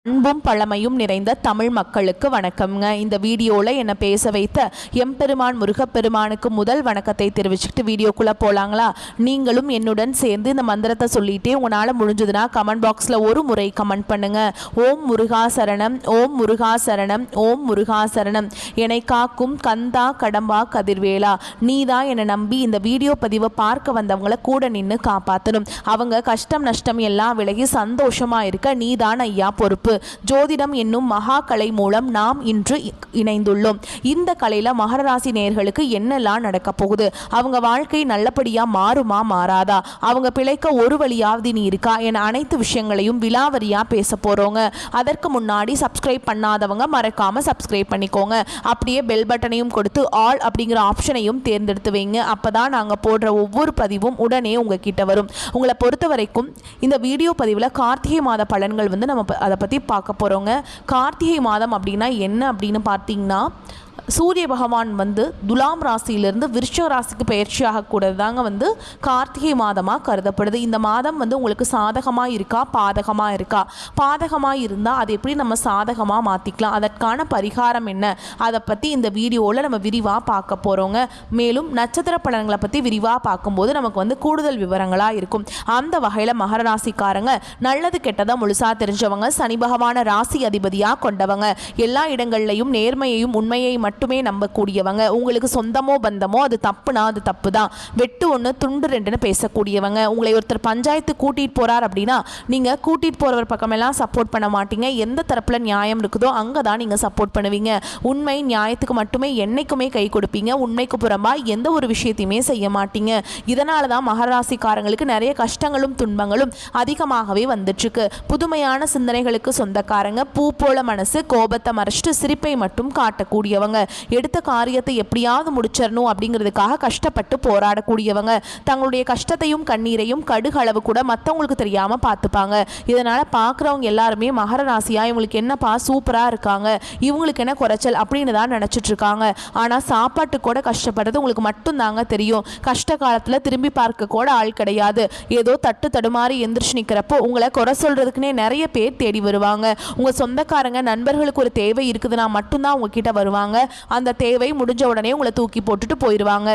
அன்பும் பழமையும் நிறைந்த தமிழ் மக்களுக்கு வணக்கம்ங்க. இந்த வீடியோவில் என்னை பேச வைத்த எம்பெருமான் முருகப்பெருமானுக்கு முதல் வணக்கத்தை தெரிவிச்சுக்கிட்டு வீடியோக்குள்ளே போகலாங்களா? நீங்களும் என்னுடன் சேர்ந்து இந்த மந்திரத்தை சொல்லிகிட்டே உங்களால் முடிஞ்சதுன்னா கமெண்ட் பாக்ஸில் ஒரு முறை கமெண்ட் பண்ணுங்கள். ஓம் முருகா சரணம், ஓம் முருகா சரணம், ஓம் முருகா சரணம். என்னை காக்கும் கந்தா கடம்பா கதிர்வேலா, நீதான் என்னை நம்பி இந்த வீடியோ பதிவை பார்க்க வந்தவங்களை கூட நின்று காப்பாற்றணும். அவங்க கஷ்டம் நஷ்டம் எல்லாம் விலகி சந்தோஷமாக இருக்க நீதான் ஐயா பொறுப்பு. ஜோதிடம் என்னும் மகா கலை மூலம் நாம் இன்று இணைந்துள்ளோம். இந்த கலையில மகர ராசி நேயர்களுக்கு என்னெல்லாம் நடக்க போகுது, அவங்க வாழ்க்கை நல்லபடியா மாறுமா மாறாதா, அவங்க பிழைக்க ஒரு வழியாவது நீ இருக்கா என அனைத்து விஷயங்களையும் விலாவரியா பேச போறோங்க. அதற்கு முன்னாடி சப்ஸ்கிரைப் பண்ணாதவங்க மறக்காம சப்ஸ்கிரைப் பண்ணிக்கோங்க. அப்படியே பெல் பட்டனையும் கொடுத்து ஆல் அப்படிங்கிற ஆப்ஷனையும் தேர்ந்தெடுத்து வைங்க. அப்பதான் நாங்க போடுற ஒவ்வொரு பதிவும் உடனே உங்ககிட்ட வரும். உங்களை பொறுத்த வரைக்கும் இந்த வீடியோ பதிவில் கார்த்திகை மாத பலன்கள் நம்ம அதை பற்றி பார்க்க போகிறோங்க. கார்த்திகை மாதம் அப்படின்னா என்ன அப்படின்னு பார்த்தீங்கன்னா, சூரிய பகவான் துலாம் ராசியிலிருந்து விருச்சிக ராசிக்கு பயிற்சியாக கூடதாங்க கார்த்திகை மாதமாக கருதப்படுது. இந்த மாதம் உங்களுக்கு சாதகமாக இருக்கா பாதகமாக இருக்கா? பாதகமாக இருந்தால் அதை எப்படி நம்ம சாதகமாக மாற்றிக்கலாம், அதற்கான பரிகாரம் என்ன, அதை பற்றி இந்த வீடியோவில் நம்ம விரிவாக பார்க்க போகிறோங்க. மேலும் நட்சத்திர பலன்களை பற்றி விரிவாக பார்க்கும்போது நமக்கு கூடுதல் விவரங்களாக இருக்கும். அந்த வகையில் மகர ராசிக்காரங்க நல்லது கெட்டதாக முழுசாக தெரிஞ்சவங்க, சனி பகவான ராசி அதிபதியாக கொண்டவங்க, எல்லா இடங்கள்லையும் நேர்மையையும் உண்மையை மட்டுமே நம்பக்கூடியவங்க, உங்களுக்கு சொந்தமோ பந்தமோ அது தப்புனா அது தப்பு தான், வெட்டு ஒன்று துண்டு ரெண்டுன்னு பேசக்கூடியவங்க. உங்களை ஒருத்தர் பஞ்சாயத்து கூட்டிகிட்டு போகிறார் அப்படின்னா நீங்கள் கூட்டிகிட்டு போகிறவர் பக்கமெல்லாம் சப்போர்ட் பண்ண மாட்டீங்க. எந்த தரப்பில் நியாயம் இருக்குதோ அங்கே தான் நீங்கள் சப்போர்ட் பண்ணுவீங்க. உண்மை நியாயத்துக்கு மட்டுமே என்னைக்குமே கை கொடுப்பீங்க. உண்மைக்கு புறம்பாக எந்த ஒரு விஷயத்தையுமே செய்ய மாட்டீங்க. இதனால தான் மகர ராசிக்காரங்களுக்கு நிறைய கஷ்டங்களும் துன்பங்களும் அதிகமாகவே வந்துட்டுருக்கு. புதுமையான சிந்தனைகளுக்கு சொந்தக்காரங்க, பூ போல மனசு, கோபத்தை மறைச்சிட்டு சிரிப்பை மட்டும் காட்டக்கூடியவங்க, எடுத்த காரியத்தை எப்படியாவது முடிச்சிடணும் அப்படிங்கிறதுக்காக கஷ்டப்பட்டு போராடக்கூடியவங்க, தங்களுடைய கஷ்டத்தையும் கண்ணீரையும் கடுகளவு கூட மற்றவங்களுக்கு தெரியாமல் பார்த்துப்பாங்க. இதனால் பார்க்குறவங்க எல்லாருமே மகர ராசியா இவங்களுக்கு என்னப்பா சூப்பராக இருக்காங்க, இவங்களுக்கு என்ன குறைச்சல் அப்படின்னு தான் நினச்சிட்டு இருக்காங்க. ஆனால் சாப்பாட்டு கூட கஷ்டப்படுறது உங்களுக்கு மட்டும்தாங்க தெரியும். கஷ்ட காலத்தில் திரும்பி பார்க்க கூட ஆள் கிடையாது. ஏதோ தட்டு தடுமாறி எந்திரிச்சு நிற்கிறப்போ உங்களை குறை சொல்கிறதுக்குன்னே நிறைய பேர் தேடி வருவாங்க. உங்கள் சொந்தக்காரங்க நண்பர்களுக்கு ஒரு தேவை இருக்குதுன்னா மட்டும்தான் உங்ககிட்ட வருவாங்க. அந்த தேவை முடிஞ்ச உடனே உங்களை தூக்கி போட்டுட்டு போயிடுவாங்க.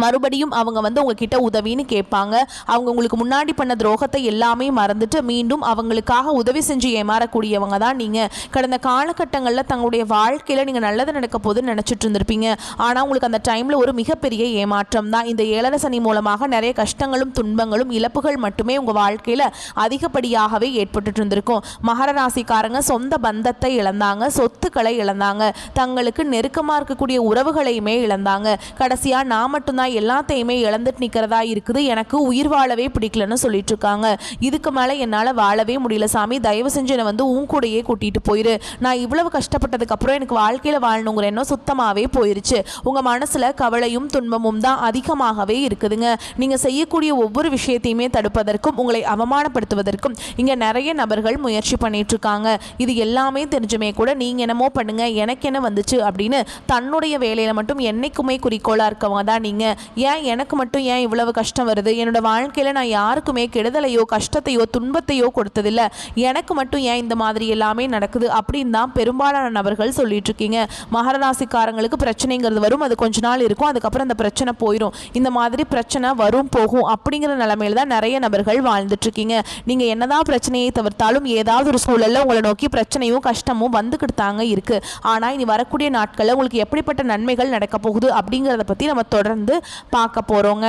மறுபடியும் அவங்க உங்ககிட்ட உதவின்னு கேட்பாங்க. அவங்க உங்களுக்கு முன்னாடி பண்ண துரோகத்தை எல்லாமே மறந்துட்டு மீண்டும் அவங்களுக்காக உதவி செஞ்சு ஏமாறக்கூடியவங்க தான் நீங்கள். கடந்த காலகட்டங்களில் தங்களுடைய வாழ்க்கையில் நீங்கள் நல்லது நடக்க போதுன்னு நினச்சிட்டு இருந்திருப்பீங்க. ஆனால் உங்களுக்கு அந்த டைமில் ஒரு மிகப்பெரிய ஏமாற்றம் தான். இந்த ஏழரை சனி மூலமாக நிறைய கஷ்டங்களும் துன்பங்களும் இழப்புகள் மட்டுமே உங்கள் வாழ்க்கையில் அதிகப்படியாகவே ஏற்பட்டு இருந்திருக்கும். மகர ராசிக்காரங்க சொந்த பந்தத்தை இழந்தாங்க, சொத்துக்களை இழந்தாங்க, தங்களுக்கு நெருக்கமாக இருக்கக்கூடிய உறவுகளையுமே இழந்தாங்க. கடைசியாக நான் மட்டும்தான் எல்லாத்தையுமே இழந்துட்டு நிற்கிறதா இருக்குது, எனக்கு உயிர் வாழவே பிடிக்கலன்னு சொல்லிட்டு இருக்காங்க. இதுக்கு மேலே என்னால் வாழவே முடியல சாமி, தயவு செஞ்சு என்னை உன் கூடையே கூட்டிகிட்டு போயிரு. நான் இவ்வளவு கஷ்டப்பட்டதுக்கு அப்புறம் எனக்கு வாழ்க்கையில் வாழணுங்கிற எண்ணம் சுத்தமாகவே போயிருச்சு. உங்கள் மனசில் கவலையும் துன்பமும் தான் அதிகமாகவே இருக்குதுங்க. நீங்கள் செய்யக்கூடிய ஒவ்வொரு விஷயத்தையுமே தடுப்பதற்கும் உங்களை அவமானப்படுத்துவதற்கும் இங்கே நிறைய நபர்கள் முயற்சி பண்ணிட்டு இருக்காங்க. இது எல்லாமே தெரிஞ்சுமே கூட நீங்கள் என்னமோ பண்ணுங்க எனக்கு என்ன வந்துச்சு அப்படின்னு தன்னுடைய வேலையில் மட்டும் என்னைக்குமே குறிக்கோளாக இருக்கவங்க தான் நீங்கள். ஏன் எனக்கு மட்டும் ஏன் இவ்வளவு கஷ்டம் வருது, என்னோட வாழ்க்கையில் நான் யாருக்குமே கெடுதலையோ கஷ்டத்தையோ துன்பத்தையோ கொடுத்ததில்லை, எனக்கு மட்டும் ஏன் இந்த மாதிரி எல்லாமே நடக்குது அப்படின்னு தான் பெரும்பாலான நபர்கள் சொல்லிட்டு இருக்கீங்க. மகர ராசிக்காரங்களுக்கு பிரச்சனைங்கிறது வரும், அது கொஞ்ச நாள் இருக்கும், அதுக்கப்புறம் அந்த பிரச்சனை போயிடும். இந்த மாதிரி பிரச்சனை வரும் போகும் அப்படிங்கிற நிலைமையில தான் நிறைய நபர்கள் வாழ்ந்துட்டு இருக்கீங்க. நீங்க என்னதான் பிரச்சனையை தவிர்த்தாலும் ஏதாவது ஒரு சூழல்ல உங்களை நோக்கி பிரச்சனையும் கஷ்டமும் வந்துக்கிட்டு தாங்க இருக்கு. ஆனா இனி வரக்கூடிய நாட்களில் உங்களுக்கு எப்படிப்பட்ட நன்மைகள் நடக்க போகுது அப்படிங்கிறத பத்தி நம்ம தொடர்ந்து பார்க்க போகிறோங்க.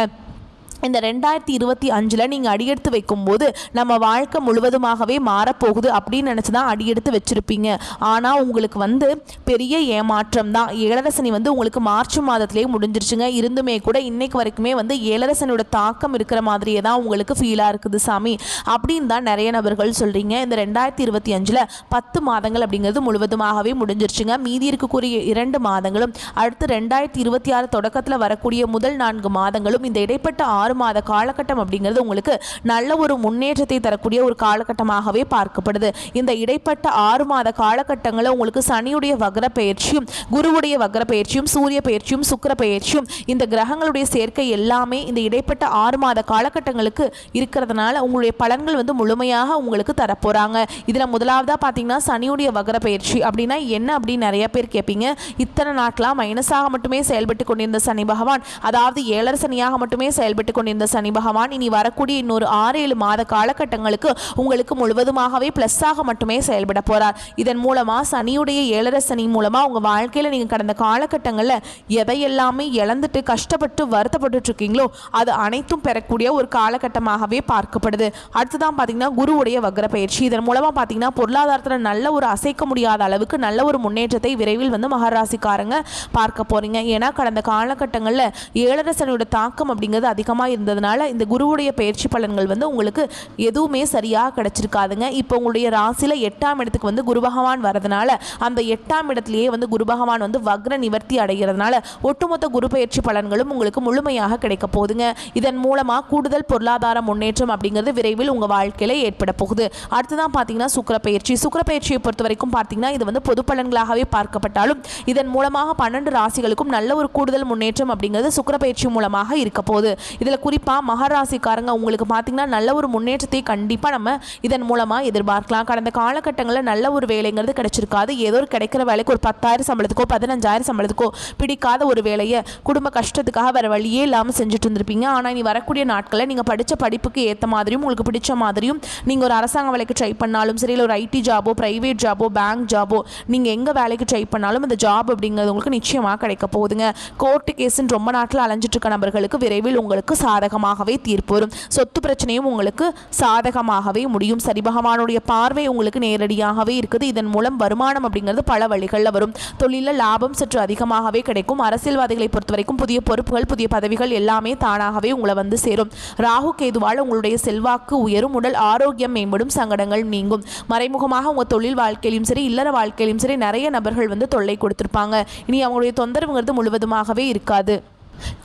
இந்த 2025 நீங்கள் அடியெடுத்து வைக்கும்போது நம்ம வாழ்க்கை முழுவதுமாகவே மாறப்போகுது அப்படின்னு நினச்சி தான் அடியெடுத்து வச்சுருப்பீங்க. ஆனால் உங்களுக்கு பெரிய ஏமாற்றம் தான். ஏழரசனி உங்களுக்கு மார்ச் மாதத்திலேயே முடிஞ்சிருச்சுங்க. இருந்துமே கூட இன்னைக்கு வரைக்குமே ஏழரசனோட தாக்கம் இருக்கிற மாதிரியே தான் உங்களுக்கு ஃபீலாக இருக்குது சாமி அப்படின்னு தான் நிறைய நபர்கள் சொல்கிறீங்க. இந்த 2025 10 மாதங்கள் அப்படிங்கிறது முழுவதுமாகவே முடிஞ்சிருச்சுங்க. மீதி இருக்கக்கூடிய 2 மாதங்களும் அடுத்து 2026 தொடக்கத்தில் வரக்கூடிய முதல் 4 மாதங்களும் இந்த இடைப்பட்ட 6 6 மாத காலகட்டம் அப்படிங்கிறது உங்களுக்கு நல்ல ஒரு முன்னேற்றத்தை தரக்கூடிய ஒரு காலகட்டமாகவே பார்க்கப்படுது. இந்த இடைப்பட்ட 6 மாத காலகட்டங்களில் உங்களுக்கு சனியுடைய வக்ர பயிற்சியும் குருவுடைய வக்ர பயிற்சியும் சூரிய பயிற்சியும் சுக்கிர பயிற்சியும் இந்த கிரகங்களுடைய சேர்க்கை எல்லாமே இந்த இடைப்பட்ட 6 மாத காலகட்டங்களுக்கு இருக்கிறதுனால உங்களுடைய பலன்கள் வந்து முழுமையாக உங்களுக்கு தரப்போறாங்க. இதில் முதலாவதாக பார்த்தீங்கன்னா சனியுடைய வக்ர பயிற்சி அப்படின்னா என்ன அப்படின்னு நிறைய பேர் கேட்பீங்க. இத்தனை நாட்களாக மைனஸாக மட்டுமே செயல்பட்டு கொண்டிருந்த சனி பகவான், அதாவது 7 சனியாக மட்டுமே செயல்பட்டு கொண்டிருந்த சனி பகவான் இனி வரக்கூடிய இன்னொரு 6-7 மாத காலகட்டங்களுக்கு உங்களுக்கு முழுவதுமாகவே பிளஸ்ஸாக மட்டுமே செயல்பட போறார். இதன் மூலமா சனியுடைய 7 சனி மூலமா உங்க வாழ்க்கையில நீங்க கடந்த காலகட்டங்களில் எதையெல்லாமே இழந்துட்டு கஷ்டப்பட்டு வருத்தப்பட்டு இருக்கீங்களோ அது அனைத்தும் பெறக்கூடிய ஒரு காலகட்டமாகவே பார்க்கப்படுது. அடுத்துதான் பார்த்தீங்கன்னா குருவுடைய வக்ர பயிற்சி. இதன் மூலமா பார்த்தீங்கன்னா பொருளாதாரத்தில் நல்ல ஒரு அசைக்க முடியாத அளவுக்கு நல்ல ஒரு முன்னேற்றத்தை விரைவில் வந்து மகராசிக்காரங்க பார்க்க போறீங்க. ஏன்னா கடந்த காலகட்டங்களில் 7 சனியோட தாக்கம் அப்படிங்கிறது அதிகமாக இருந்ததுனால இந்த குருவுடைய பயிற்சி பலன்கள் வந்து உங்களுக்கு எதுவுமே சரியாக கிடைச்சிருக்காதுங்க. இப்போ உங்களுடைய ராசியில 8ஆம் இடத்துக்கு வந்து குரு பகவான் வரதுனால அந்த 8ஆம் இடத்திலேயே வந்து குரு பகவான் வந்து வக்ர நிவர்த்தி அடைகிறதுனால ஒட்டுமொத்த குரு பயிற்சி பலன்களும் உங்களுக்கு முழுமையாக கிடைக்க போகுதுங்க. இதன் மூலமா கூடுதல் பொருளாதார முன்னேற்றம் அப்படிங்கிறது விரைவில் உங்க வாழ்க்கையில ஏற்பட போகுது. அடுத்ததான் பார்த்தீங்கன்னா சுக்கிர பயிற்சி. சுக்கிர பயிற்சியை பொறுத்த வரைக்கும் பார்த்தீங்கன்னா இது வந்து பொது பலன்களாகவே பார்க்கப்பட்டாலும் இதன் மூலமாக 12 ராசிகளுக்கும் நல்ல ஒரு கூடுதல் முன்னேற்றம் அப்படிங்கிறது சுக்கிர பயிற்சி மூலமாக இருக்க போகுது. இதில் குறிப்பாக மகராசிக்காரங்க உங்களுக்கு பார்த்தீங்கன்னா நல்ல ஒரு முன்னேற்றத்தை கண்டிப்பாக நம்ம இதன் மூலமாக எதிர்பார்க்கலாம். கடந்த காலகட்டங்களில் நல்ல ஒரு வேலைங்கிறது கிடைச்சிருக்காது. ஏதோ ஒரு கிடைக்கிற வேலைக்கு ஒரு 10,000 சம்பளத்துக்கோ 15,000 சம்பளத்துக்கோ பிடிக்காத ஒரு வேலையை குடும்ப கஷ்டத்துக்காக வேற வழியே இல்லாமல் செஞ்சுட்டு இருந்திருப்பீங்க. ஆனால் இனி வரக்கூடிய நாட்களில் நீங்கள் படித்த படிப்புக்கு ஏற்ற மாதிரியும் உங்களுக்கு பிடிச்ச மாதிரியும் நீங்கள் ஒரு அரசாங்க வேலைக்கு ட்ரை பண்ணாலும் சரி, இல்லை ஒரு ஐடி ஜாபோ பிரைவேட் ஜாபோ பேங்க் ஜாபோ நீங்கள் எங்கே வேலைக்கு ட்ரை பண்ணாலும் இந்த ஜாப் அப்படிங்கிறது உங்களுக்கு நிச்சயமாக கிடைக்க போகுதுங்க. கோர்ட்டு கேஸுன்னு ரொம்ப நாட்டில் அலைஞ்சிட்டு இருக்க நபர்களுக்கு விரைவில் உங்களுக்கு சாதகமாகவே தீர்ப்பு வரும். சொத்து பிரச்சனையும் உங்களுக்கு சாதகமாகவே முடியும். சரி பகவானுடைய பார்வை உங்களுக்கு நேரடியாகவே இருக்குது. இதன் மூலம் வருமானம் அப்படிங்கிறது பல வழிகளில் வரும். தொழிலில் லாபம் சற்று அதிகமாகவே கிடைக்கும். அரசியல்வாதிகளை பொறுத்த வரைக்கும் புதிய பொறுப்புகள் புதிய பதவிகள் எல்லாமே தானாகவே உங்களை வந்து சேரும். ராகு கேதுவால் உங்களுடைய செல்வாக்கு உயரும். உடல் ஆரோக்கியம் மேம்படும். சங்கடங்கள் நீங்கும். மறைமுகமாக உங்கள் தொழில் வாழ்க்கையிலும் சரி இல்லற வாழ்க்கையிலும் சரி நிறைய நபர்கள் வந்து தொல்லை கொடுத்திருப்பாங்க. இனி அவங்களுடைய தொந்தரவுங்கிறது முழுவதுமாகவே இருக்காது.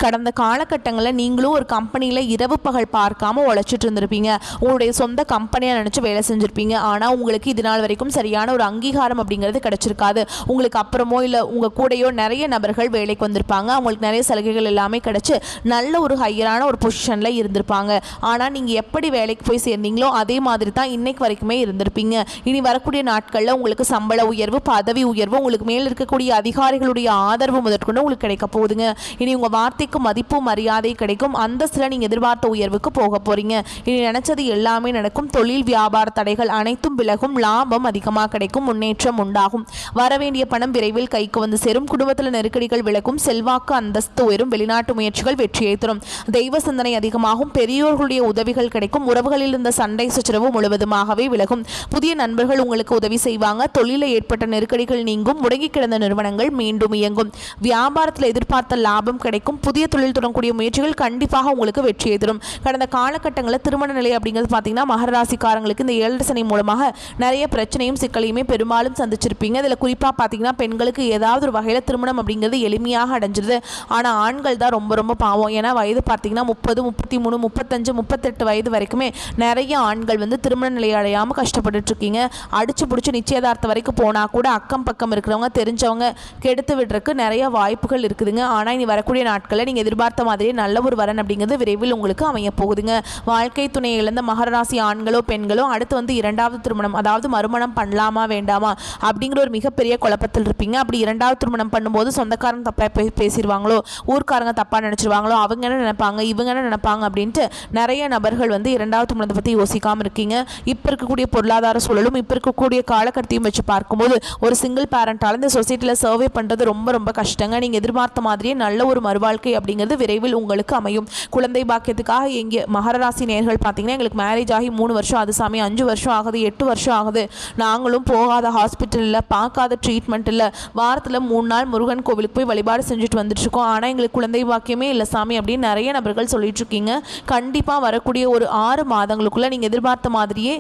கடந்த காலகட்டங்களில் நீங்களும் ஒரு கம்பெனியில் இரவு பகல் பார்க்காம உழைச்சிட்டு இருந்திருப்பீங்க. உங்களுடைய சொந்த கம்பெனியாக நினச்சி வேலை செஞ்சுருப்பீங்க. ஆனால் உங்களுக்கு இது நாள் வரைக்கும் சரியான ஒரு அங்கீகாரம் அப்படிங்கிறது கிடைச்சிருக்காது. உங்களுக்கு அப்புறமோ இல்லை உங்கள் கூடையோ நிறைய நபர்கள் வேலைக்கு வந்திருப்பாங்க. அவங்களுக்கு நிறைய சலுகைகள் எல்லாமே கிடைச்சி நல்ல ஒரு ஹையரான ஒரு பொசிஷனில் இருந்திருப்பாங்க. ஆனால் நீங்கள் எப்படி வேலைக்கு போய் சேர்ந்தீங்களோ அதே மாதிரி தான் இன்னைக்கு வரைக்குமே இருந்திருப்பீங்க. இனி வரக்கூடிய நாட்களில் உங்களுக்கு சம்பள உயர்வு பதவி உயர்வு உங்களுக்கு மேல் இருக்கக்கூடிய அதிகாரிகளுடைய ஆதரவு முதற்கொண்டு உங்களுக்கு கிடைக்க போகுதுங்க. இனி உங்கள் வார்த்தைக்கு மதிப்பு மரியாதை கிடைக்கும். அந்தஸ்தில் நீங்கள் எதிர்பார்த்த உயர்வுக்கு போக போறீங்க. இனி நினைச்சது எல்லாமே நடக்கும். தொழில் வியாபார தடைகள் அனைத்தும் விலகும். லாபம் அதிகமாக கிடைக்கும். முன்னேற்றம் உண்டாகும். வரவேண்டிய பணம் விரைவில் கைக்கு வந்து சேரும். குடும்பத்தில் நெருக்கடிகள் விலகும். செல்வாக்கு அந்தஸ்து உயரும். வெளிநாட்டு முயற்சிகள் வெற்றியை தரும். தெய்வ சிந்தனை அதிகமாகும். பெரியோர்களுடைய உதவிகள் கிடைக்கும். உறவுகளில் இருந்த சண்டை சச்சரவு முழுவதுமாகவே விலகும். புதிய நண்பர்கள் உங்களுக்கு உதவி செய்வாங்க. தொழிலில் ஏற்பட்ட நெருக்கடிகள் நீங்கும். முடங்கி கிடந்த நிறுவனங்கள் மீண்டும் இயங்கும். வியாபாரத்தில் எதிர்பார்த்த லாபம் கிடைக்கும். புதிய தொழில் தொடங்கக்கூடிய முயற்சிகள் கண்டிப்பாக உங்களுக்கு வெற்றியை தரும். கடந்த காலகட்டங்களில் திருமண நிலை அப்படிங்கிறது பார்த்தீங்கன்னா மகர ராசிக்காரங்களுக்கு இந்த 7 சனி மூலமாக நிறைய பிரச்சனையும் சிக்கலையுமே பெரும்பாலும் சந்திச்சிருப்பீங்க. இதில் குறிப்பாக பார்த்தீங்கன்னா பெண்களுக்கு ஏதாவது ஒரு வகையில் திருமணம் அப்படிங்கிறது எளிமையாக அடைஞ்சிருது. ஆனால் ஆண்கள் தான் ரொம்ப ரொம்ப பாவம். ஏன்னா வயது பார்த்தீங்கன்னா 30 33 35 38 வயது வரைக்குமே நிறைய ஆண்கள் வந்து திருமண நிலை அடையாமல் கஷ்டப்பட்டு இருக்கீங்க. அடிச்சு பிடிச்சி நிச்சயதார்த்தம் வரைக்கும் போனால் கூட அக்கம் பக்கம் இருக்கிறவங்க தெரிஞ்சவங்க கெடுத்து விடுறதுக்கு நிறைய வாய்ப்புகள் இருக்குதுங்க. ஆனால் இனி வரக்கூடிய நாட்களில் நீங்கள் எதிர்பார்த்த மாதிரியே நல்ல ஒரு வரன் அப்படிங்கிறது விரைவில் உங்களுக்கு அமைய போகுதுங்க. வாழ்க்கை துணையை இழந்த மகர ராசி ஆண்களோ பெண்களோ அடுத்து வந்து 2வது திருமணம் அதாவது மறுமணம் பண்ணலாமா வேண்டாமா அப்படிங்கிற ஒரு மிகப்பெரிய குழப்பத்தில் இருப்பீங்க. அப்படி 2வது திருமணம் பண்ணும்போது சொந்தக்காரங்க தப்பாக பேசிடுவாங்களோ ஊர்க்காரங்க தப்பாக நினச்சிருவாங்களோ அவங்க என்ன நினைப்பாங்க இவங்க என்ன நினைப்பாங்க அப்படின்ட்டு நிறைய நபர்கள் வந்து 2வது திருமணத்தை பற்றி யோசிக்காமல் இருக்கீங்க. இப்போ இருக்கக்கூடிய பொருளாதார சூழலும் இப்போ இருக்கக்கூடிய காலகட்டத்தையும் வச்சு பார்க்கும்போது ஒரு சிங்கிள் பேரண்டால் இந்த சொசைட்டியில் சர்வே பண்ணுறது ரொம்ப ரொம்ப கஷ்டங்க. நீங்கள் எதிர்பார்த்த மாதிரியே நல்ல ஒரு மறுவாழ்க்கை அப்படிங்கிறது விரைவில் உங்களுக்கு அமையும். குழந்தை பாக்கியத்துக்காக எங்கே மகர ராசி நேயர்கள் பார்த்தீங்கன்னா எங்களுக்கு மேரேஜ் ஆகி 3 வருஷம் அது சாமி 5 வருஷம் ஆகுது 8 வருஷம் ஆகுது நாங்களும் போகாத ஹாஸ்பிட்டல் இல்லை பார்க்காத ட்ரீட்மெண்ட் இல்லை வாரத்தில் 3 நாள் முருகன் கோவிலுக்கு போய் வழிபாடு செஞ்சுட்டு வந்துட்டு இருக்கோம். ஆனால் எங்களுக்கு குழந்தை பாக்கியமே இல்லை சாமி அப்படின்னு நிறைய நபர்கள் சொல்லிட்டு இருக்கீங்க. கண்டிப்பாக வரக்கூடிய ஒரு 6 மாதங்களுக்குள்ள நீங்கள் எதிர்பார்த்த மாதிரியே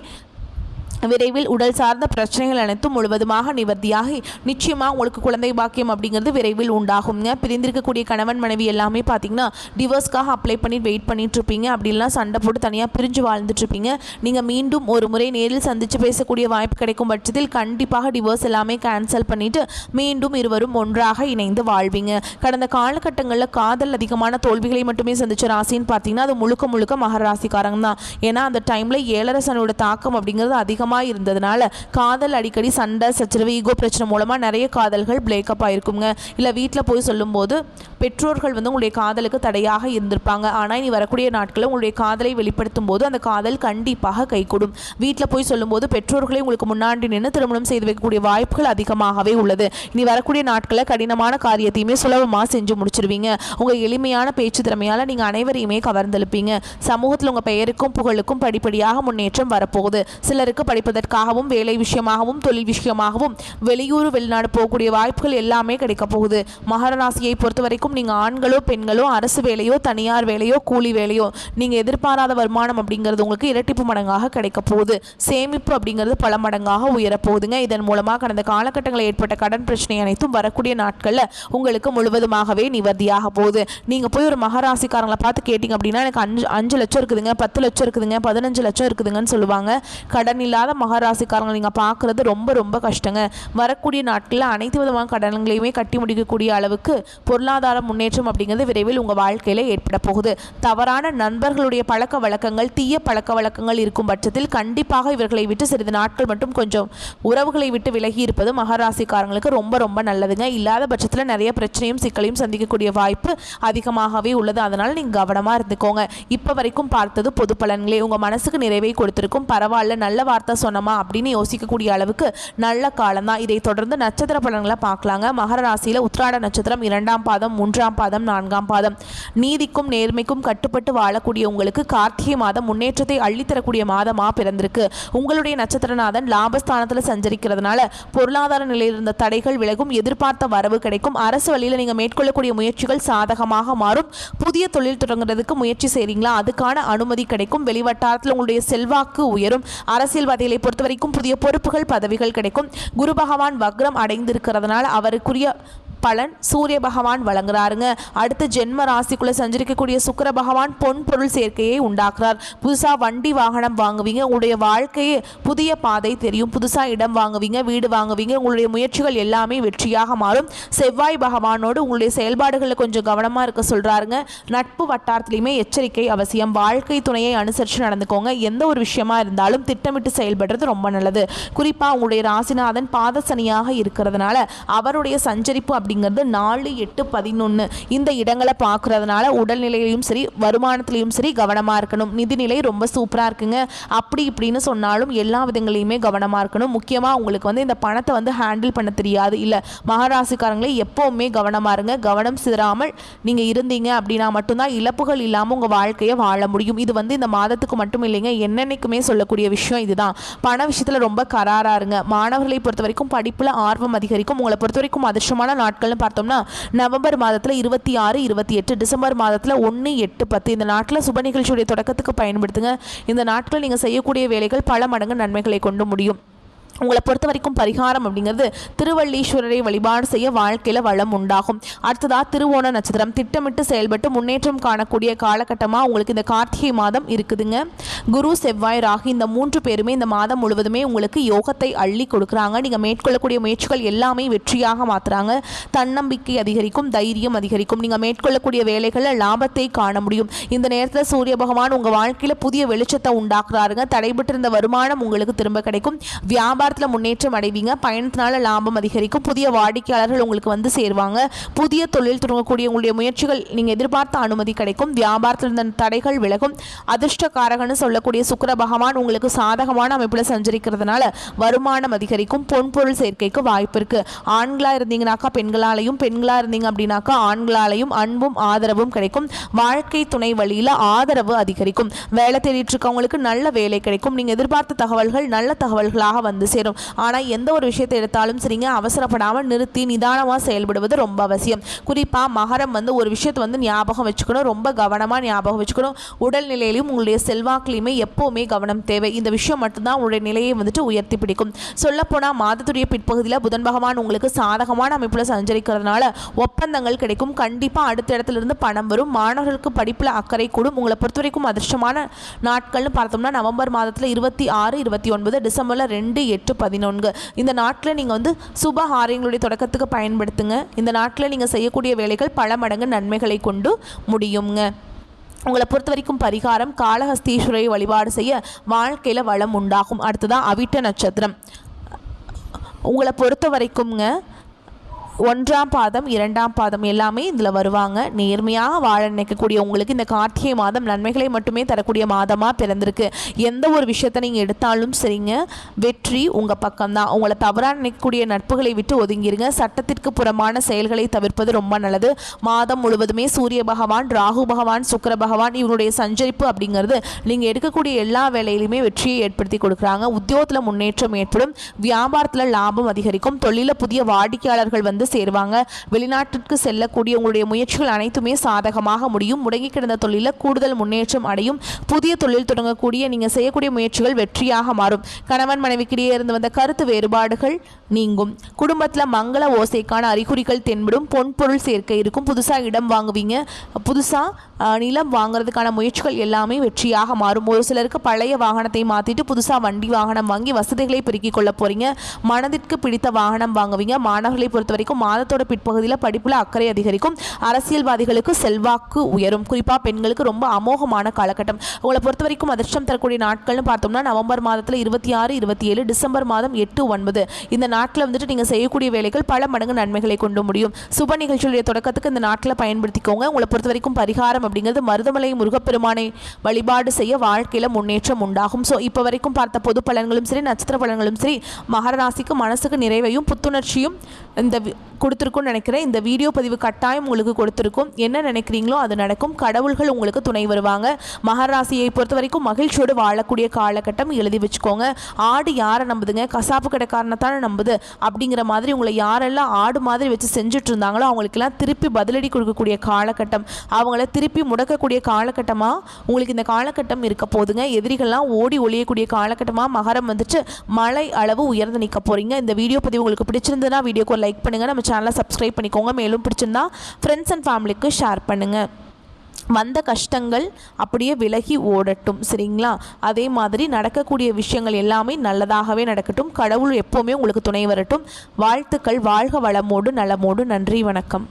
விரைவில் உடல் சார்ந்த பிரச்சனைகள் அனைத்தும் முழுவதுமாக நிவர்த்தியாகி நிச்சயமாக உங்களுக்கு குழந்தை பாக்கியம் அப்படிங்கிறது விரைவில் உண்டாகுங்க. பிரிந்திருக்கக்கூடிய கணவன் மனைவி எல்லாமே பார்த்தீங்கன்னா டிவோர்ஸ்க்காக அப்ளை பண்ணி வெயிட் பண்ணிட்டு இருப்பீங்க. அப்படிலாம் சண்டை போட்டு தனியாக பிரிஞ்சு வாழ்ந்துட்டு இருப்பீங்க. நீங்கள் மீண்டும் ஒரு முறை நேரில் சந்தித்து பேசக்கூடிய வாய்ப்பு கிடைக்கும் பட்சத்தில் கண்டிப்பாக டிவோர்ஸ் எல்லாமே கேன்சல் பண்ணிவிட்டு மீண்டும் இருவரும் ஒன்றாக இணைந்து வாழ்வீங்க. கடந்த காலகட்டங்களில் காதல் அதிகமான தோல்விகளை மட்டுமே சந்திச்ச ராசின்னு பார்த்தீங்கன்னா அது முழுக்க முழுக்க மகர ராசிக்காரங்க தான். ஏன்னா அந்த டைமில் ஏழரை சனியோட தாக்கம் அப்படிங்கிறது அதிகமாக இருந்ததுனால காதல் அடிக்கடி சண்டை சச்சரவு ஈகோ பிரச்சனை மூலமா நிறைய காதல்கள் பிரேக்கப் ஆயிருக்குங்க. இல்ல வீட்டில் போய் சொல்லும்போது பெற்றோர்கள் உங்களுடைய காதலுக்கு தடையாக இருந்திருப்பாங்க. ஆனால் இனி வரக்கூடிய நாட்களில் உங்களுடைய காதலை வெளிப்படுத்தும் போது அந்த காதல் கண்டிப்பாக கைகூடும். வீட்டில் போய் சொல்லும்போது பெற்றோர்களை உங்களுக்கு முன்னாடி நின்று திருமணம் செய்து வைக்கக்கூடிய வாய்ப்புகள் அதிகமாகவே உள்ளது. இனி வரக்கூடிய நாட்களில் கடினமான காரியத்தையுமே சுலபமாக செஞ்சு முடிச்சிருவீங்க. உங்கள் எளிமையான பேச்சு திறமையால் நீங்கள் அனைவரையுமே கவர்ந்தெழுப்பீங்க. சமூகத்தில் உங்கள் பெயருக்கும் புகழுக்கும் படிப்படியாக முன்னேற்றம் வரப்போகுது. சிலருக்கு படிப்பதற்காகவும் வேலை விஷயமாகவும் தொழில் விஷயமாகவும் வெளியூர் வெளிநாடு போகக்கூடிய வாய்ப்புகள் எல்லாமே கிடைக்க போகுது. மகர ராசியை பொறுத்த வரைக்கும் நீங்கள் ஆண்களோ பெண்களோ அரசு வேலையோ தனியார் வேலையோ கூலி வேலையோ நீங்கள் எதிர்பாராத வருமானம் அப்படிங்கிறது உங்களுக்கு இரட்டிப்பு மடங்காக கிடைக்க போகுது. சேமிப்பு அப்படிங்கிறது பல மடங்காக உயரப்போகுதுங்க. இதன் மூலமாக கடந்த காலகட்டங்களில் ஏற்பட்ட கடன் பிரச்சனை அனைத்தும் வரக்கூடிய நாட்களில் உங்களுக்கு முழுவதுமாகவே நிவர்த்தியாக போகுது. நீங்கள் போய் ஒரு மகராசிக்காரங்களை பார்த்து கேட்டிங்க அப்படின்னா எனக்கு 5 லட்சம் இருக்குதுங்க, 10 லட்சம் இருக்குதுங்க, 15 லட்சம் இருக்குதுங்கன்னு சொல்லுவாங்க. கடன் இல்லாத மகராசிக்காரங்களை நீங்கள் பார்க்குறது ரொம்ப ரொம்ப கஷ்டங்க. வரக்கூடிய நாட்களில் அனைத்து விதமான கடன்களையுமே கட்டி முடிக்கக்கூடிய அளவுக்கு பொருளாதார முன்னேற்றம் அப்படிங்கிறது விரைவில் உங்கள் வாழ்க்கையில் ஏற்பட போகுது. தவறான நண்பர்களுடைய பழக்க வழக்கங்கள் தீய பழக்க வழக்கங்கள் இருக்கும் பட்சத்தில் கண்டிப்பாக இவர்களை விட்டு சிறிது நாட்கள் மட்டும் கொஞ்சம் உறவுகளை விட்டு விலகி இருப்பது மகராசிக்காரங்களுக்கு ரொம்ப ரொம்ப நல்லதுங்க. இல்லாத பட்சத்தில் நிறைய பிரச்சனையும் சிக்கலையும் சந்திக்கக்கூடிய வாய்ப்பு அதிகமாகவே உள்ளது. அதனால் நீங்கள் கவனமாக இருந்துக்கோங்க. இப்போ வரைக்கும் பார்த்தது பொது பலன்களே. உங்கள் மனசுக்கு நிறைவை கொடுத்திருக்கும். பரவாயில்ல, நல்ல வார்த்தை சொன்னமா அப்படின்னு யோசிக்கக்கூடிய அளவுக்கு நல்ல காலம் தான். இதை தொடர்ந்து நட்சத்திர பலன்களை பார்க்கலாங்க. மகர ராசியில் உத்திராட நட்சத்திரம் 2ஆம் பாதம் 3ஆம் பாதம் 4ஆம் பாதம். நீதிக்கும் நேர்மைக்கும் கட்டுப்பட்டு வாழக்கூடிய உங்களுக்கு கார்த்திகை மாதம் முன்னேற்றத்தை அள்ளித்தரக்கூடிய மாதமாக பிறந்திருக்கு. உங்களுடைய நட்சத்திரநாதன் லாபஸ்தானத்தில் சஞ்சரிக்கிறதுனால பொருளாதார நிலையில் இருந்த தடைகள் விலகும். எதிர்பார்த்த வரவு கிடைக்கும். அரசு வழியில் நீங்கள் மேற்கொள்ளக்கூடிய முயற்சிகள் சாதகமாக மாறும். புதிய தொழில் தொடங்குறதுக்கு முயற்சி செய்கிறீங்களா, அதுக்கான அனுமதி கிடைக்கும். வெளிவட்டாரத்தில் உங்களுடைய செல்வாக்கு உயரும். அரசியல்வாதிகளை பொறுத்த வரைக்கும் புதிய பொறுப்புகள் பதவிகள் கிடைக்கும். குரு பகவான் வக்ரம் அடைந்திருக்கிறதுனால அவருக்குரிய பலன் சூரிய பகவான் வழங்குறாருங்க. அடுத்து ஜென்ம ராசிக்குள்ள சஞ்சரிக்கக்கூடிய சுக்கிர பகவான் பொன் பொருள் சேர்க்கையை உண்டாக்குறார். புதுசாக வண்டி வாகனம் வாங்குவீங்க. உங்களுடைய வாழ்க்கையே புதிய பாதை தெரியும். புதுசாக இடம் வாங்குவீங்க, வீடு வாங்குவீங்க. உங்களுடைய முயற்சிகள் எல்லாமே வெற்றியாக மாறும். செவ்வாய் பகவானோடு உங்களுடைய செயல்பாடுகளில் கொஞ்சம் கவனமாக இருக்க சொல்கிறாருங்க. நட்பு வட்டாரத்திலையுமே எச்சரிக்கை அவசியம். வாழ்க்கை துணையை அனுசரித்து நடந்துக்கோங்க. எந்த ஒரு விஷயமா இருந்தாலும் திட்டமிட்டு செயல்படுறது ரொம்ப நல்லது. குறிப்பாக உங்களுடைய ராசிநாதன் பாதசனியாக இருக்கிறதுனால அவருடைய சஞ்சரிப்பு அப்படிங்கிறது 4, 8, 11 இந்த இடங்களை பார்க்கறதுனால உடல்நிலையிலும் சரி வருமானத்திலையும் சரி கவனமாக இருக்கணும். நிதிநிலை ரொம்ப சூப்பராக இருக்குங்க. அப்படி இப்படின்னு சொன்னாலும் எல்லா விதங்களையுமே கவனமாக இருக்கணும். முக்கியமாக உங்களுக்கு இந்த பணத்தை ஹேண்டில் பண்ண தெரியாது இல்லை மகராசிக்காரங்களே எப்போவுமே கவனமாக இருங்க. கவனம் சிதறாமல் நீங்கள் இருந்தீங்க அப்படின்னா மட்டும்தான் இழப்புகள் இல்லாமல் உங்கள் வாழ்க்கையை வாழ முடியும். இது இந்த மாதத்துக்கு மட்டும் இல்லைங்க, என்னென்னைக்குமே சொல்லக்கூடிய விஷயம் இதுதான். பண விஷயத்தில் ரொம்ப கராராக இருங்க. மாணவர்களை பொறுத்த வரைக்கும் படிப்பில் ஆர்வம் அதிகரிக்கும். உங்களை பொறுத்த வரைக்கும் அதிர்ஷ்டமான நாட்கள் பார்த்தோம்னா நவம்பர் மாதத்தில் 26, 28, டிசம்பர் மாதத்தில் 1, 8, 10 இந்த நாட்டில் சுப நிகழ்ச்சியுடைய தொடக்கத்துக்கு பயன்படுத்துங்க. இந்த நாட்களில் நீங்கள் செய்யக்கூடிய வேலைகள் பல மடங்கு நன்மைகளை கொண்டு முடியும். உங்களை பொறுத்த வரைக்கும் பரிகாரம் அப்படிங்கிறது திருவள்ளீஸ்வரரை வழிபாடு செய்ய வாழ்க்கையில் வளம் உண்டாகும். அடுத்ததாக திருவோண நட்சத்திரம் திட்டமிட்டு செயல்பட்டு முன்னேற்றம் காணக்கூடிய காலகட்டமாக உங்களுக்கு இந்த கார்த்திகை மாதம் இருக்குதுங்க. குரு செவ்வாய் ராகு இந்த 3 பேருமே இந்த மாதம் முழுவதுமே உங்களுக்கு யோகத்தை அள்ளி கொடுக்குறாங்க. நீங்கள் மேற்கொள்ளக்கூடிய முயற்சிகள் எல்லாமே வெற்றியாக மாற்றுறாங்க. தன்னம்பிக்கை அதிகரிக்கும், தைரியம் அதிகரிக்கும். நீங்கள் மேற்கொள்ளக்கூடிய வேலைகளில் லாபத்தை காண முடியும். இந்த நேரத்தில் சூரிய பகவான் உங்கள் வாழ்க்கையில் புதிய வெளிச்சத்தை உண்டாக்குறாருங்க. தடைபட்டிருந்த வருமானம் உங்களுக்கு திரும்ப கிடைக்கும். வியாபாரத்தில் முன்னேற்றம் அடைவீங்க. பயணத்தினால லாபம் அதிகரிக்கும். புதிய வாடிக்கையாளர்கள் உங்களுக்கு சேருவாங்க. புதிய தொழில் தொடங்கக்கூடிய உங்களுடைய முயற்சிகள் நீங்கள் எதிர்பார்த்த அனுமதி கிடைக்கும். வியாபாரத்தில் இருந்த தடைகள் விலகும். அதிர்ஷ்டக்காரகன்னு சொல்லக்கூடிய சுக்கிர பகவான் உங்களுக்கு சாதகமான அமைப்பில் சஞ்சரிக்கிறதுனால வருமானம் அதிகரிக்கும். பொன் பொருள் சேர்க்கைக்கு வாய்ப்பு இருக்கு. ஆண்களாக இருந்தீங்கன்னாக்கா பெண்களாலையும், பெண்களாக இருந்தீங்க அப்படின்னாக்கா ஆண்களாலையும் அன்பும் ஆதரவும் கிடைக்கும். வாழ்க்கை துணை வழியில் ஆதரவு அதிகரிக்கும். வேலை தேடிட்டு இருக்கவங்களுக்கு நல்ல வேலை கிடைக்கும். நீங்கள் எதிர்பார்த்த தகவல்கள் நல்ல தகவல்களாக வந்து சேரும். ஆனால் எந்த ஒரு விஷயத்தை எடுத்தாலும் சரிங்க, அவசரப்படாமல் நிறுத்தி நிதானமாக செயல்படுவது ரொம்ப அவசியம். குறிப்பாக மகரம் ஒரு விஷயத்தை ஞாபகம் வச்சுக்கணும், ரொம்ப கவனமாக ஞாபகம் வச்சுக்கணும். உடல்நிலையிலும் உங்களுடைய செல்வாக்குலையுமே எப்போவுமே கவனம் தேவை. இந்த விஷயம் மட்டும்தான் உங்களுடைய நிலையை உயர்த்தி பிடிக்கும். சொல்லப்போனால் மாதத்துடைய பிற்பகுதியில் புதன் பகவான் உங்களுக்கு சாதகமான அமைப்பில் சஞ்சரிக்கிறதுனால ஒப்பந்தங்கள் கிடைக்கும். கண்டிப்பாக அடுத்த இடத்துல இருந்து பணம் வரும். மாணவர்களுக்கு படிப்பில் அக்கறை கூடும். உங்களை பொறுத்த வரைக்கும் அதிர்ஷ்டமான நாட்கள்னு பார்த்தோம்னா நவம்பர் மாதத்தில் 26, 29, டிசம்பரில் 2, 8, 11 இந்த நாட்டில் நீங்கள் சுப காரியங்களுடைய தொடக்கத்துக்கு பயன்படுத்துங்க. இந்த நாட்டில் நீங்கள் செய்யக்கூடிய வேலைகள் பல மடங்கு நன்மைகளை கொண்டு முடியுங்க. உங்களை பொறுத்த வரைக்கும் பரிகாரம், காளஹஸ்தீஸ்வரரை வழிபாடு செய்ய வாழ்க்கையில் வளம் உண்டாகும். அடுத்ததான் அவிட்ட நட்சத்திரம். உங்களை பொறுத்த வரைக்கும்ங்க 1ஆம் பாதம் 2ஆம் பாதம் எல்லாமே இதில் வருவாங்க. நேர்மையாக வாழ நினைக்கக்கூடிய உங்களுக்கு இந்த கார்த்திகை மாதம் நன்மைகளை மட்டுமே தரக்கூடிய மாதமாக பிறந்திருக்கு. எந்த ஒரு விஷயத்தை நீங்கள் எடுத்தாலும் சரிங்க, வெற்றி உங்கள் பக்கம்தான். உங்களை தவறாக நினைக்கக்கூடிய நட்புகளை விட்டு ஒதுங்கிருங்க. சட்டத்திற்கு புறமான செயல்களை தவிர்ப்பது ரொம்ப நல்லது. மாதம் முழுவதுமே சூரிய பகவான், ராகு பகவான், சுக்கிர பகவான் இவருடைய சஞ்சரிப்பு அப்படிங்கிறது நீங்கள் எடுக்கக்கூடிய எல்லா வேலையிலுமே வெற்றியை ஏற்படுத்தி கொடுக்குறாங்க. உத்தியோகத்தில் முன்னேற்றம் ஏற்படும். வியாபாரத்தில் லாபம் அதிகரிக்கும். தொழிலில் புதிய வாடிக்கையாளர்கள் சேருவாங்க. வெளிநாட்டிற்கு செல்லக்கூடிய உங்களுடைய முயற்சிகள் அனைத்துமே சாதகமாக முடியும். முடங்கி கிடந்த தொழிலில் கூடுதல் முன்னேற்றம் அடையும். புதிய தொழில் தொடங்கக்கூடிய நீங்கள் செய்யக்கூடிய முயற்சிகள் வெற்றியாக மாறும். கணவன் மனைவிக்கிடையே இருந்து வந்த கருத்து வேறுபாடுகள் நீங்கும். குடும்பத்தில் மங்கள ஓசைக்கான அறிகுறிகள் தென்படும். பொன்பொருள் சேர்க்கை இருக்கும். புதுசாக இடம் வாங்குவீங்க. புதுசாக நிலம் வாங்குறதுக்கான முயற்சிகள் எல்லாமே வெற்றியாக மாறும். ஒரு சிலருக்கு பழைய வாகனத்தை மாற்றிட்டு புதுசாக வண்டி வாகனம் வாங்கி வசதிகளை பெருக்கிக் கொள்ள போறீங்க. மனதிற்கு பிடித்த வாகனம் வாங்குவீங்க. மாணவர்களை பொறுத்த வரைக்கும் மாதத்தோட பிற்பகுதியில் படிப்புல அக்கறை அதிகரிக்கும். அரசியல்வாதிகளுக்கு செல்வாக்கு உயரும். குறிப்பாக பெண்களுக்கு ரொம்ப அமோகமான காலகட்டம். உங்களை பொறுத்த வரைக்கும் அதிர்ஷ்டம் தரக்கூடிய நாட்கள்னு பார்த்தோம்னா நவம்பர் மாதத்தில் 26, 27, டிசம்பர் மாதம் 8, 9 இந்த நாட்டில் நீங்கள் செய்யக்கூடிய வேலைகள் பல மடங்கு நன்மைகளை கொண்டு முடியும். சுப நிகழ்ச்சியுடைய தொடக்கத்துக்கு இந்த நாட்டில் பயன்படுத்திக்கோங்க. உங்களை பொறுத்த வரைக்கும் பரிகாரம் அப்படிங்கிறது மருதமலை முருகப்பெருமானை வழிபாடு செய்ய வாழ்க்கையில் முன்னேற்றம் உண்டாகும். ஸோ இப்போ வரைக்கும் பார்த்த பொது பலன்களும் சரி, நட்சத்திர பலன்களும் சரி, மகர ராசிக்கு மனசுக்கு நிறைவையும் புத்துணர்ச்சியும் இந்த கொடுத்துருக்கும்னு நினைக்கிறேன். இந்த வீடியோ பதிவு கட்டாயம் உங்களுக்கு கொடுத்துருக்கும். என்ன நினைக்கிறீங்களோ அது நடக்கும். கடவுள்கள் உங்களுக்கு துணை வருவாங்க. மகர ராசியை பொறுத்த வரைக்கும் மகிழ்ச்சியோடு வாழக்கூடிய காலகட்டம். எழுதி வச்சுக்கோங்க. ஆடு யாரை நம்புதுங்க? கசாப்பு கடைக்காரனை தானே நம்புது. அப்படிங்கிற மாதிரி உங்களை யாரெல்லாம் ஆடு மாதிரி வச்சு செஞ்சுட்டு இருந்தாங்களோ அவங்களுக்கெல்லாம் திருப்பி பதிலடி கொடுக்கக்கூடிய காலகட்டம், அவங்கள திருப்பி முடக்கக்கூடிய காலகட்டமாக உங்களுக்கு இந்த காலகட்டம் இருக்க போதுங்க. எதிரிகள்லாம் ஓடி ஒழியக்கூடிய காலகட்டமாக மகரம் மழை அளவு உயர்ந்து நிற்க போறீங்க. இந்த வீடியோ பதிவு உங்களுக்கு பிடிச்சிருந்ததுன்னா வீடியோக்கு லைக் பண்ணுங்க. நம்ம சேனலை சப்ஸ்கிரைப் பண்ணிக்கோங்க. மேலும் பிடிச்சிருந்தா ஃப்ரெண்ட்ஸ் அண்ட் ஃபேமிலிக்கு ஷேர் பண்ணுங்க. வந்த கஷ்டங்கள் அப்படியே விலகி ஓடட்டும், சரிங்களா? அதே மாதிரி நடக்கக்கூடிய விஷயங்கள் எல்லாமே நல்லதாகவே நடக்கட்டும். கடவுள் எப்போவுமே உங்களுக்கு துணை வரட்டும். வாழ்த்துக்கள். வாழ்க வளமோடு நலமோடு. நன்றி, வணக்கம்.